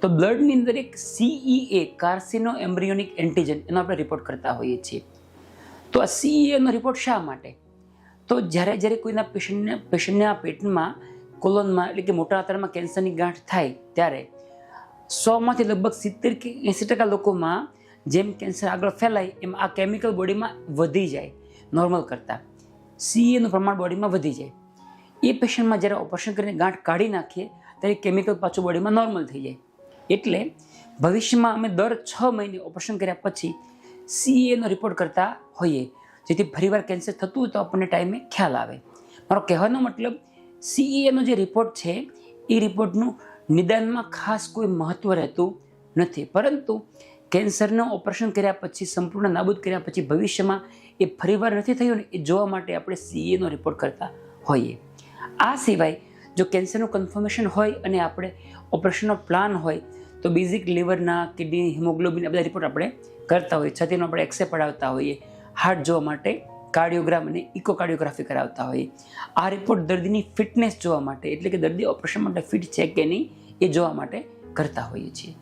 તો બ્લડની અંદર એક CEA કાર્સિનો એમ્બ્રિયોનિક એન્ટીજન એનો આપણે રિપોર્ટ કરતા હોઈએ છીએ. તો આ CEAનો રિપોર્ટ શા માટે? તો જ્યારે કોઈના પેશન્ટના પેટમાં કોલોનમાં એટલે કે મોટા આંતરડામાં કેન્સરની ગાંઠ થાય ત્યારે 100માંથી લગભગ 70 કે 80% લોકોમાં જેમ કેન્સર આગળ ફેલાય એમ આ કેમિકલ બોડીમાં વધી જાય નોર્મલ કરતાં. CEAનું પ્રમાણ બોડીમાં વધી જાય. એ પેશન્ટમાં જ્યારે ઓપરેશન કરીને ગાંઠ કાઢી નાખીએ ત્યારે કેમિકલ પાછું બોડીમાં નોર્મલ થઈ જાય. એટલે ભવિષ્યમાં અમે દર 6 મહિને ઓપરેશન કર્યા પછી CEAનો રિપોર્ટ કરતા હોઈએ, જેથી ફરીવાર કેન્સર થતું હોય તો આપણને ટાઈમે ખ્યાલ આવે. મારો કહેવાનો મતલબ CEAનો જે રિપોર્ટ છે એ રિપોર્ટનું નિદાનમાં ખાસ કોઈ મહત્ત્વ રહેતું નથી, પરંતુ કેન્સરનું ઓપરેશન કર્યા પછી સંપૂર્ણ નાબૂદ કર્યા પછી ભવિષ્યમાં એ ફરીવાર નથી થયું ને એ જોવા માટે આપણે CEAનો રિપોર્ટ કરતા હોઈએ. આ સિવાય જો કેન્સરનું કન્ફર્મેશન હોય અને આપણે ઓપરેશનનો પ્લાન હોય તો બેઝિક લીવરના, કિડની, હિમોગ્લોબિન આ બધા રિપોર્ટ આપણે કરતા હોઈએ. છાતીનો આપણે એક્સરે પડાવતા હોઈએ. હાર્ટ જોવા માટે કાર્ડિયોગ્રામ અને ઇકોકાર્ડિયોગ્રાફી કરાવતા હોઈએ. આ રિપોર્ટ દર્દીની ફિટનેસ જોવા માટે, એટલે કે દર્દી ઓપરેશન માટે ફિટ છે કે નહીં એ જોવા માટે કરતા હોઈએ છીએ.